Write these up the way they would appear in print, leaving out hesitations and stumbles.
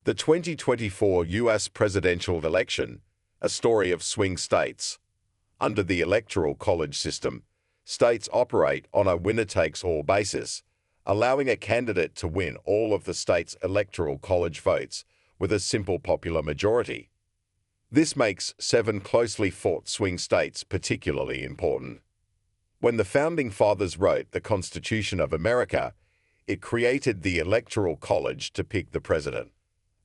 The 2024 U.S. presidential election, a story of swing states. Under the Electoral College system, states operate on a winner-takes-all basis, allowing a candidate to win all of the state's Electoral College votes with a simple popular majority. This makes 7 closely fought swing states particularly important. When the Founding Fathers wrote the Constitution of America, it created the Electoral College to pick the president.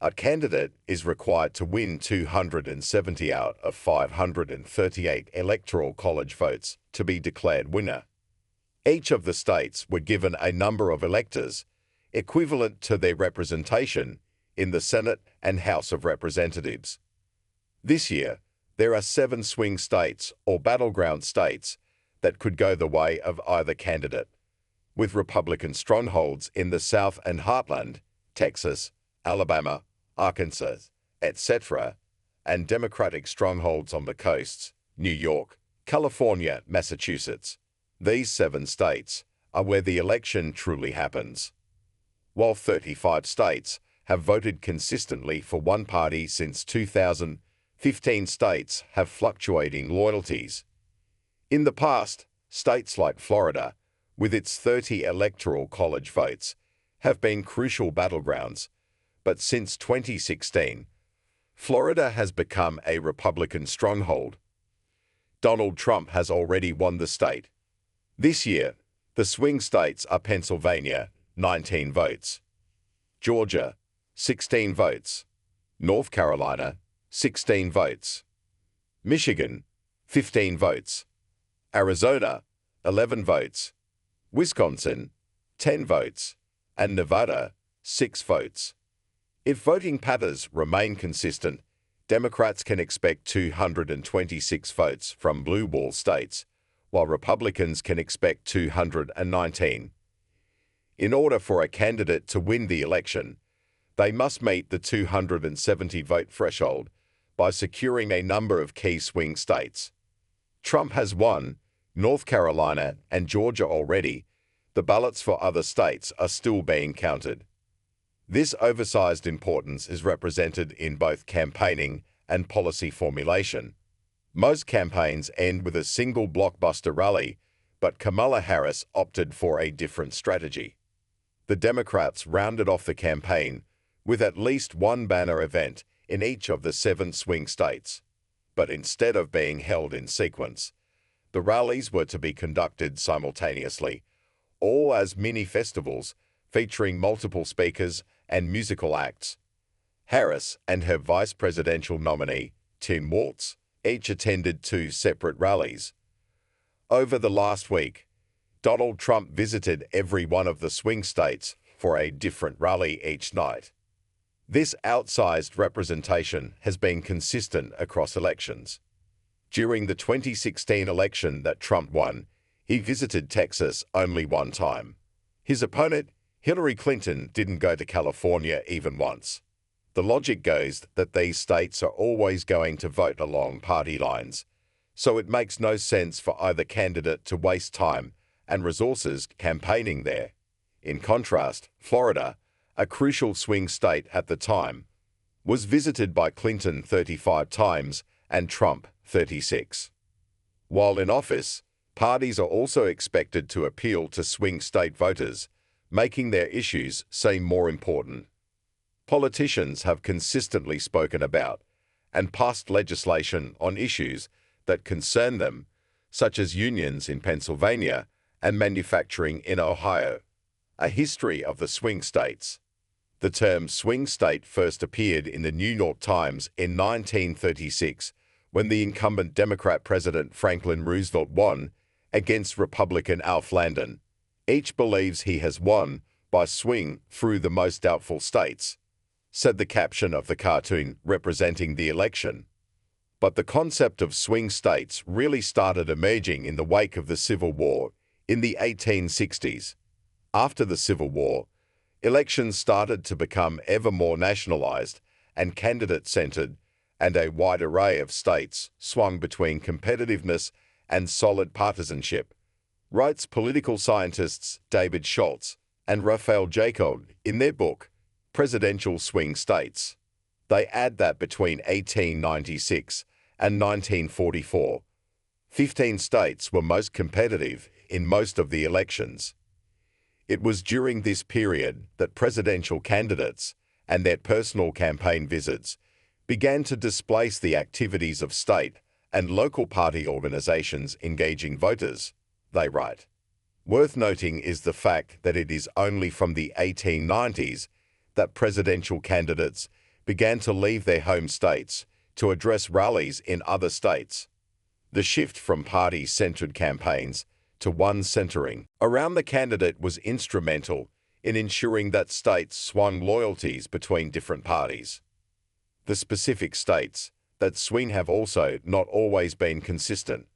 A candidate is required to win 270 out of 538 Electoral College votes to be declared winner. Each of the states were given a number of electors, equivalent to their representation in the Senate and House of Representatives. This year, there are 7 swing states or battleground states that could go the way of either candidate, with Republican strongholds in the South and Heartland, Texas, Alabama, Arkansas, etc., and Democratic strongholds on the coasts, New York, California, Massachusetts. These 7 states are where the election truly happens. While 35 states have voted consistently for one party since 2000, 15 states have fluctuating loyalties. In the past, states like Florida, with its 30 Electoral College votes, have been crucial battlegrounds. But since 2016, Florida has become a Republican stronghold. Donald Trump has already won the state. This year, the swing states are Pennsylvania, 19 votes; Georgia, 16 votes; North Carolina, 16 votes; Michigan, 15 votes; Arizona, 11 votes; Wisconsin, 10 votes; and Nevada, 6 votes. If voting patterns remain consistent, Democrats can expect 226 votes from blue wall states, while Republicans can expect 219. In order for a candidate to win the election, they must meet the 270 vote threshold by securing a number of key swing states. Trump has won North Carolina and Georgia already. The ballots for other states are still being counted. This oversized importance is represented in both campaigning and policy formulation. Most campaigns end with a single blockbuster rally, but Kamala Harris opted for a different strategy. The Democrats rounded off the campaign with at least one banner event in each of the 7 swing states. But instead of being held in sequence, the rallies were to be conducted simultaneously, all as mini-festivals featuring multiple speakers and musical acts. Harris and her vice presidential nominee, Tim Walz, each attended 2 separate rallies. Over the last week, Donald Trump visited every one of the swing states for a different rally each night. This outsized representation has been consistent across elections. During the 2016 election that Trump won, he visited Texas only one time. His opponent, Hillary Clinton, didn't go to California even once. The logic goes that these states are always going to vote along party lines, so it makes no sense for either candidate to waste time and resources campaigning there. In contrast, Florida, a crucial swing state at the time, was visited by Clinton 35 times and Trump 36. While in office, parties are also expected to appeal to swing state voters, making their issues seem more important. Politicians have consistently spoken about and passed legislation on issues that concern them, such as unions in Pennsylvania and manufacturing in Ohio. A history of the swing states. The term swing state first appeared in the New York Times in 1936 when the incumbent Democrat President Franklin Roosevelt won against Republican Alf Landon. Each believes he has won by swing through the most doubtful states, said the caption of the cartoon representing the election. But the concept of swing states really started emerging in the wake of the Civil War in the 1860s. After the Civil War, elections started to become ever more nationalized and candidate-centered, and a wide array of states swung between competitiveness and solid partisanship, writes political scientists David Schultz and Raphael Jacob in their book, Presidential swing states. They add that between 1896 and 1944, 15 states were most competitive in most of the elections. It was during this period that presidential candidates and their personal campaign visits began to displace the activities of state and local party organizations engaging voters, they write. Worth noting is the fact that it is only from the 1890s that presidential candidates began to leave their home states to address rallies in other states. The shift from party-centered campaigns to one centering around the candidate was instrumental in ensuring that states swung loyalties between different parties. The specific states that swing have also not always been consistent.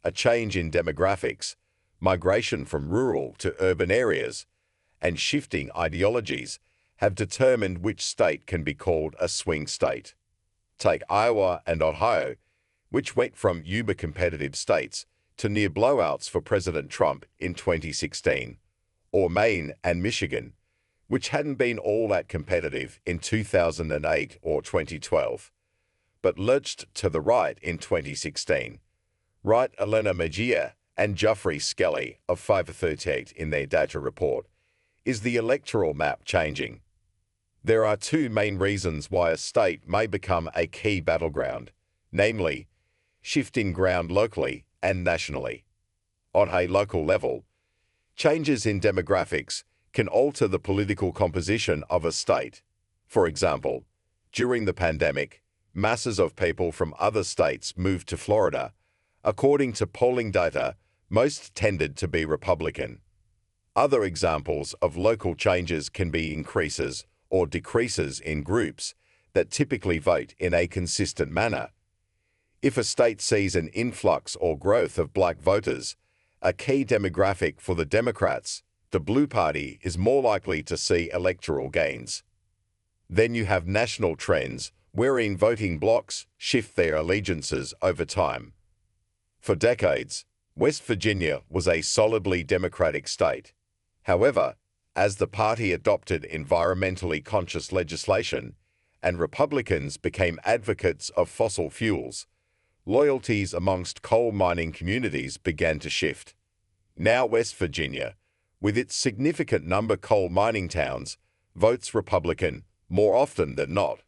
A change in demographics, migration from rural to urban areas, and shifting ideologies have determined which state can be called a swing state. Take Iowa and Ohio, which went from uber-competitive states to near blowouts for President Trump in 2016, or Maine and Michigan, which hadn't been all that competitive in 2008 or 2012, but lurched to the right in 2016. Write Elena Mejia and Geoffrey Skelly of 538 in their data report. Is the electoral map changing? There are two main reasons why a state may become a key battleground, namely, shifting ground locally and nationally. On a local level, changes in demographics can alter the political composition of a state. For example, during the pandemic, masses of people from other states moved to Florida. According to polling data, most tended to be Republican. Other examples of local changes can be increases or decreases in groups that typically vote in a consistent manner. If a state sees an influx or growth of black voters, a key demographic for the Democrats, the Blue Party is more likely to see electoral gains. Then you have national trends wherein voting blocs shift their allegiances over time. For decades, West Virginia was a solidly Democratic state. However, as the party adopted environmentally conscious legislation and Republicans became advocates of fossil fuels, loyalties amongst coal mining communities began to shift. Now West Virginia, with its significant number of coal mining towns, votes Republican more often than not.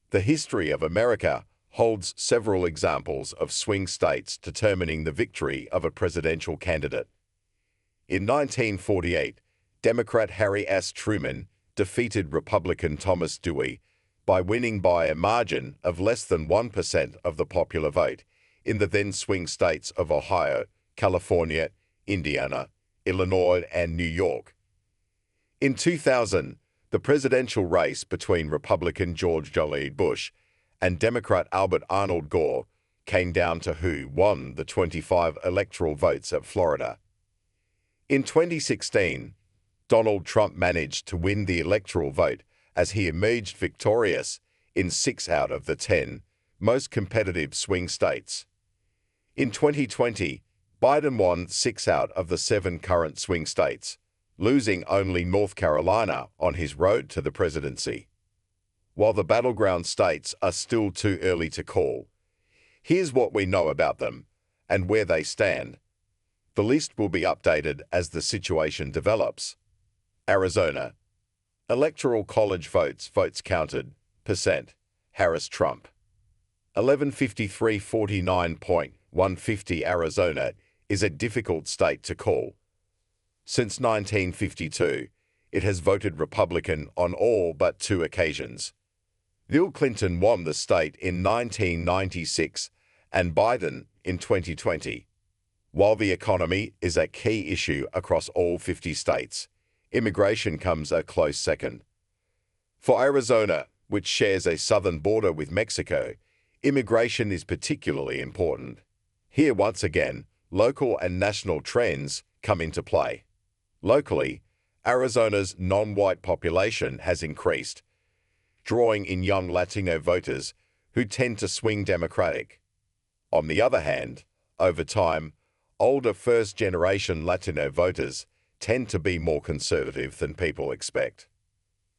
The history of America holds several examples of swing states determining the victory of a presidential candidate. In 1948, Democrat Harry S. Truman defeated Republican Thomas Dewey by winning by a margin of less than 1% of the popular vote in the then swing states of Ohio, California, Indiana, Illinois, and New York. In 2000, the presidential race between Republican George W. Bush and Democrat Albert Arnold Gore came down to who won the 25 electoral votes of Florida. In 2016, Donald Trump managed to win the electoral vote as he emerged victorious in 6 out of the 10 most competitive swing states. In 2020, Biden won 6 out of the 7 current swing states, losing only North Carolina on his road to the presidency. While the battleground states are still too early to call, here's what we know about them and where they stand. The list will be updated as the situation develops. Arizona. Electoral college votes counted, %, Harris-Trump. 1153-49.150 Arizona is a difficult state to call. Since 1952, it has voted Republican on all but 2 occasions. Bill Clinton won the state in 1996 and Biden in 2020. While the economy is a key issue across all 50 states, immigration comes a close second. For Arizona, which shares a southern border with Mexico, immigration is particularly important. Here, once again, local and national trends come into play. Locally, Arizona's non-white population has increased, drawing in young Latino voters who tend to swing Democratic. On the other hand, over time, older first-generation Latino voters tend to be more conservative than people expect.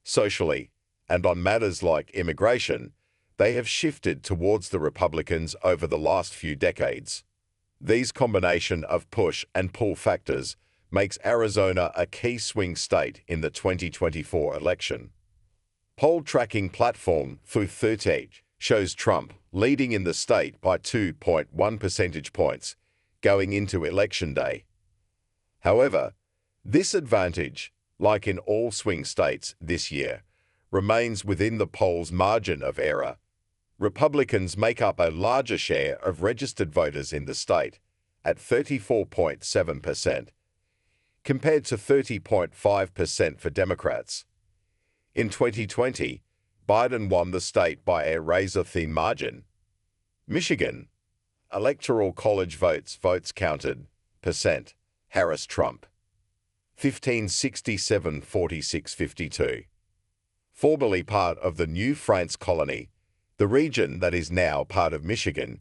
Socially, and on matters like immigration, they have shifted towards the Republicans over the last few decades. These combination of push and pull factors makes Arizona a key swing state in the 2024 election. Poll tracking platform Fu38 shows Trump leading in the state by 2.1 percentage points going into Election Day. However, this advantage, like in all swing states this year, remains within the poll's margin of error. Republicans make up a larger share of registered voters in the state, at 34.7%, compared to 30.5% for Democrats. In 2020, Biden won the state by a razor-thin margin. Michigan, Electoral College votes counted, percent, Harris-Trump, 1567-46-52. Formerly part of the New France colony, the region that is now part of Michigan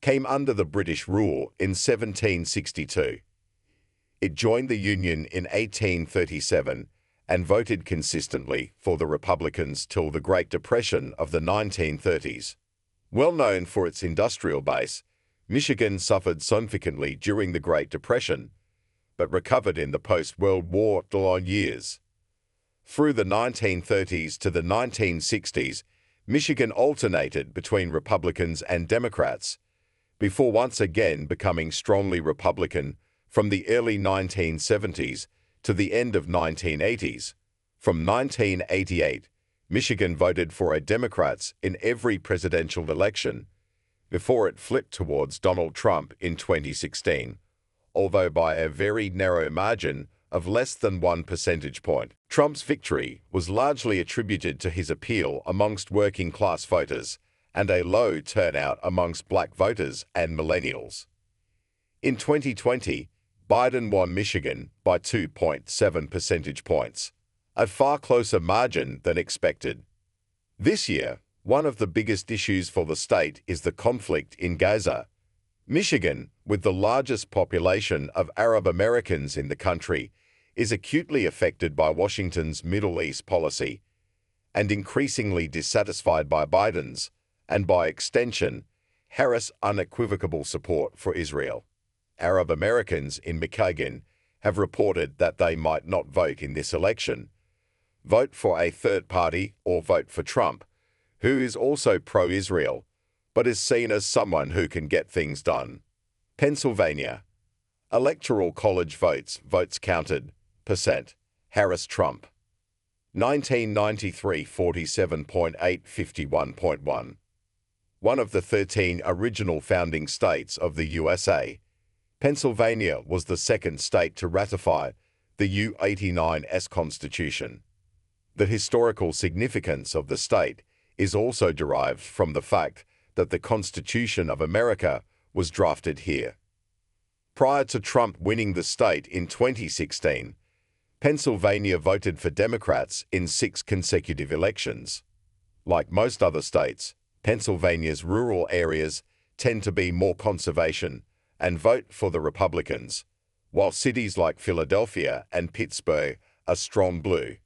came under the British rule in 1762. It joined the Union in 1837 and voted consistently for the Republicans till the Great Depression of the 1930s. Well known for its industrial base, Michigan suffered significantly during the Great Depression, but recovered in the post-World War years. Through the 1930s to the 1960s, Michigan alternated between Republicans and Democrats, before once again becoming strongly Republican from the early 1970s to the end of 1980s. From 1988, Michigan voted for Democrats in every presidential election, before it flipped towards Donald Trump in 2016, although by a very narrow margin of less than 1 percentage point. Trump's victory was largely attributed to his appeal amongst working-class voters and a low turnout amongst black voters and millennials. In 2020, Biden won Michigan by 2.7 percentage points, a far closer margin than expected. This year, one of the biggest issues for the state is the conflict in Gaza. Michigan, with the largest population of Arab Americans in the country, is acutely affected by Washington's Middle East policy and increasingly dissatisfied by Biden's, and by extension, Harris' unequivocal support for Israel. Arab Americans in Michigan have reported that they might not vote in this election, vote for a third party, or vote for Trump, who is also pro-Israel, but is seen as someone who can get things done. Pennsylvania, Electoral College votes counted, percent, Harris-Trump, 1993 47.8 51.1. One of the 13 original founding states of the USA, Pennsylvania was the second state to ratify the U-89's Constitution. The historical significance of the state is also derived from the fact that the Constitution of America was drafted here. Prior to Trump winning the state in 2016, Pennsylvania voted for Democrats in 6 consecutive elections. Like most other states, Pennsylvania's rural areas tend to be more conservation and vote for the Republicans, while cities like Philadelphia and Pittsburgh are strong blue.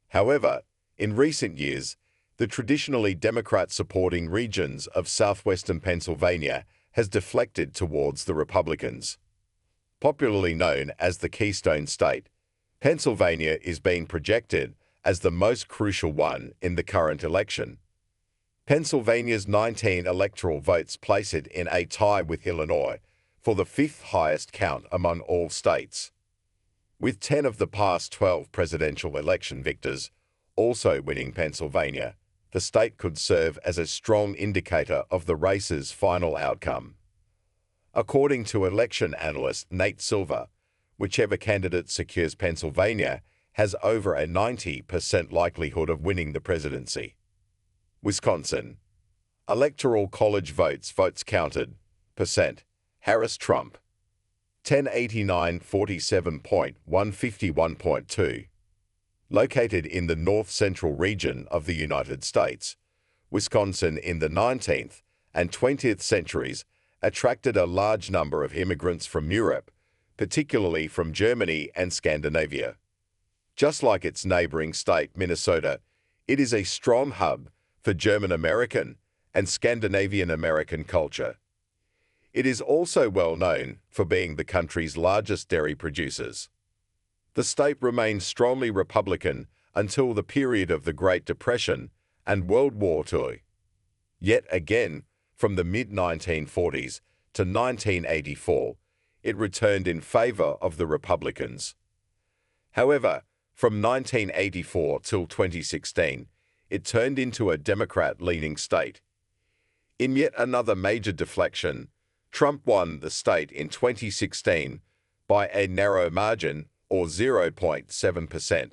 However, in recent years, the traditionally Democrat-supporting regions of southwestern Pennsylvania has deflected towards the Republicans. Popularly known as the Keystone State, Pennsylvania is being projected as the most crucial one in the current election. Pennsylvania's 19 electoral votes place it in a tie with Illinois for the 5th highest count among all states. With 10 of the past 12 presidential election victors also winning Pennsylvania, the state could serve as a strong indicator of the race's final outcome. According to election analyst Nate Silver, whichever candidate secures Pennsylvania has over a 90% likelihood of winning the presidency. Wisconsin, Electoral College votes counted, percent, Harris-Trump, 1089 47.151.2. Located in the north-central region of the United States, Wisconsin in the 19th and 20th centuries attracted a large number of immigrants from Europe, particularly from Germany and Scandinavia. Just like its neighboring state, Minnesota, it is a strong hub for German American and Scandinavian American culture. It is also well known for being the country's largest dairy producers. The state remained strongly Republican until the period of the Great Depression and World War II. Yet again, from the mid-1940s to 1984, it returned in favor of the Republicans. However, from 1984 till 2016, it turned into a Democrat-leaning state. In yet another major deflection, Trump won the state in 2016 by a narrow margin, or 0.7%,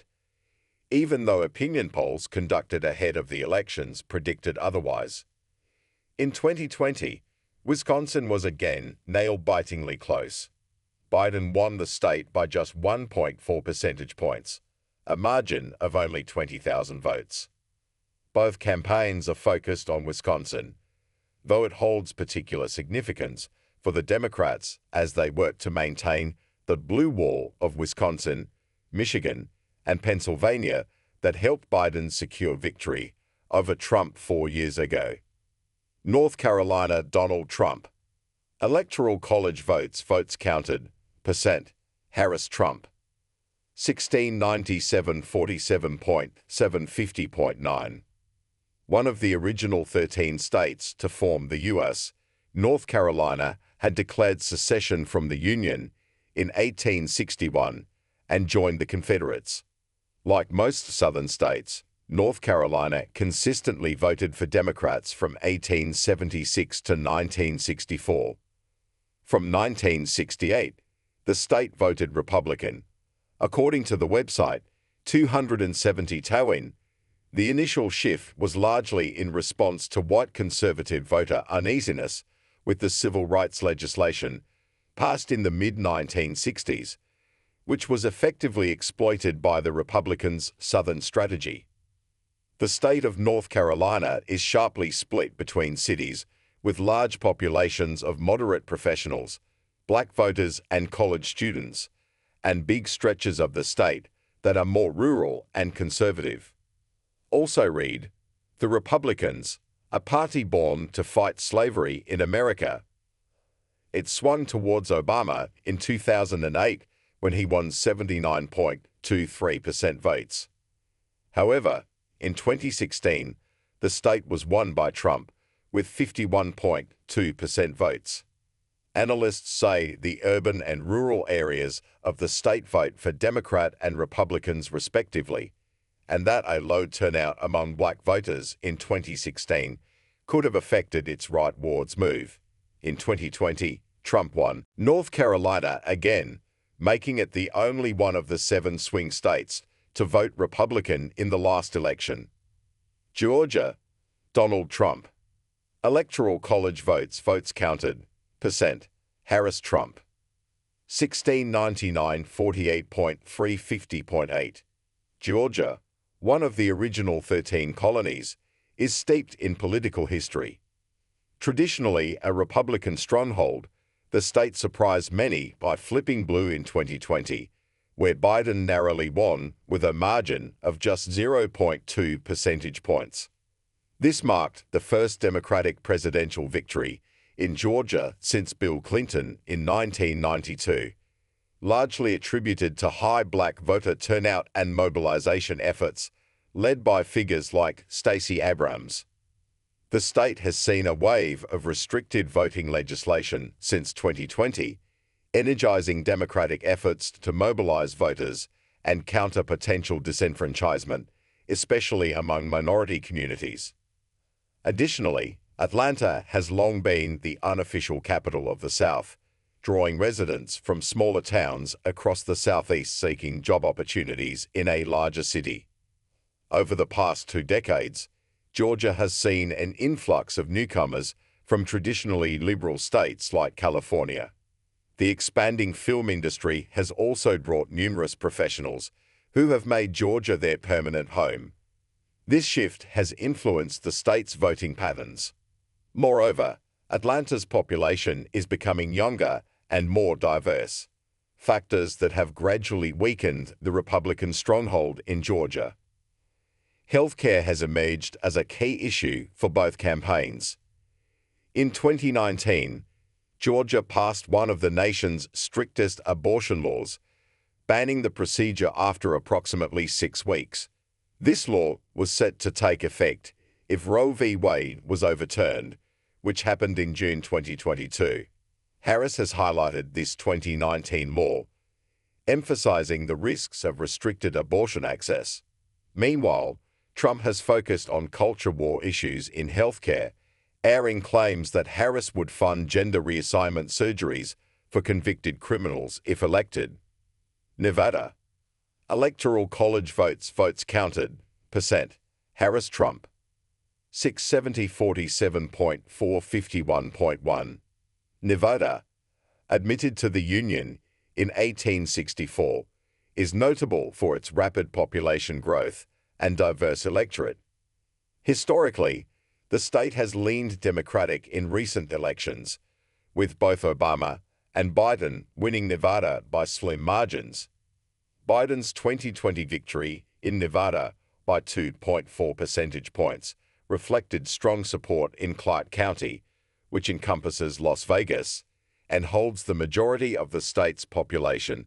even though opinion polls conducted ahead of the elections predicted otherwise. In 2020, Wisconsin was again nail-bitingly close. Biden won the state by just 1.4 percentage points, a margin of only 20,000 votes. Both campaigns are focused on Wisconsin, though it holds particular significance for the Democrats as they work to maintain the blue wall of Wisconsin, Michigan, and Pennsylvania that helped Biden secure victory over Trump 4 years ago. North Carolina, Donald Trump. Electoral College votes counted, percent, Harris Trump. 1697 47.750.9. One of the original 13 states to form the U.S., North Carolina had declared secession from the Union in 1861 and joined the Confederates. Like most Southern states, North Carolina consistently voted for Democrats from 1876 to 1964. From 1968, the state voted Republican. According to the website 270 Towin, the initial shift was largely in response to white conservative voter uneasiness with the civil rights legislation passed in the mid-1960s, which was effectively exploited by the Republicans' Southern strategy. The state of North Carolina is sharply split between cities with large populations of moderate professionals, black voters and college students, and big stretches of the state that are more rural and conservative. Also read, the Republicans, a party born to fight slavery in America. It swung towards Obama in 2008 when he won 79.23% votes. However, in 2016, the state was won by Trump with 51.2% votes. Analysts say the urban and rural areas of the state vote for Democrat and Republicans respectively, and that a low turnout among black voters in 2016 could have affected its rightwards move. In 2020, Trump won North Carolina again, making it the only one of the 7 swing states to vote Republican in the last election. Georgia, Donald Trump. Electoral College votes counted, percent, Harris Trump. 1699 48.350.8. Georgia, one of the original 13 colonies, is steeped in political history. Traditionally a Republican stronghold, the state surprised many by flipping blue in 2020, where Biden narrowly won with a margin of just 0.2 percentage points. This marked the first Democratic presidential victory in Georgia since Bill Clinton in 1992, largely attributed to high black voter turnout and mobilization efforts led by figures like Stacey Abrams. The state has seen a wave of restricted voting legislation since 2020, energizing Democratic efforts to mobilize voters and counter potential disenfranchisement, especially among minority communities. Additionally, Atlanta has long been the unofficial capital of the South, drawing residents from smaller towns across the Southeast seeking job opportunities in a larger city. Over the past 2 decades, Georgia has seen an influx of newcomers from traditionally liberal states like California. The expanding film industry has also brought numerous professionals who have made Georgia their permanent home. This shift has influenced the state's voting patterns. Moreover, Atlanta's population is becoming younger and more diverse. factors that have gradually weakened the Republican stronghold in Georgia. Healthcare has emerged as a key issue for both campaigns. In 2019, Georgia passed one of the nation's strictest abortion laws, banning the procedure after approximately 6 weeks. This law was set to take effect if Roe v. Wade was overturned, which happened in June 2022. Harris has highlighted this 2019 law, emphasizing the risks of restricted abortion access. Meanwhile, Trump has focused on culture war issues in healthcare, airing claims that Harris would fund gender reassignment surgeries for convicted criminals if elected. Nevada. Electoral College votes counted, %, Harris-Trump. 670-47.451.1. Nevada, admitted to the Union in 1864, is notable for its rapid population growth and diverse electorate. Historically, the state has leaned Democratic in recent elections, with both Obama and Biden winning Nevada by slim margins. Biden's 2020 victory in Nevada by 2.4 percentage points reflected strong support in Clark County, which encompasses Las Vegas and holds the majority of the state's population.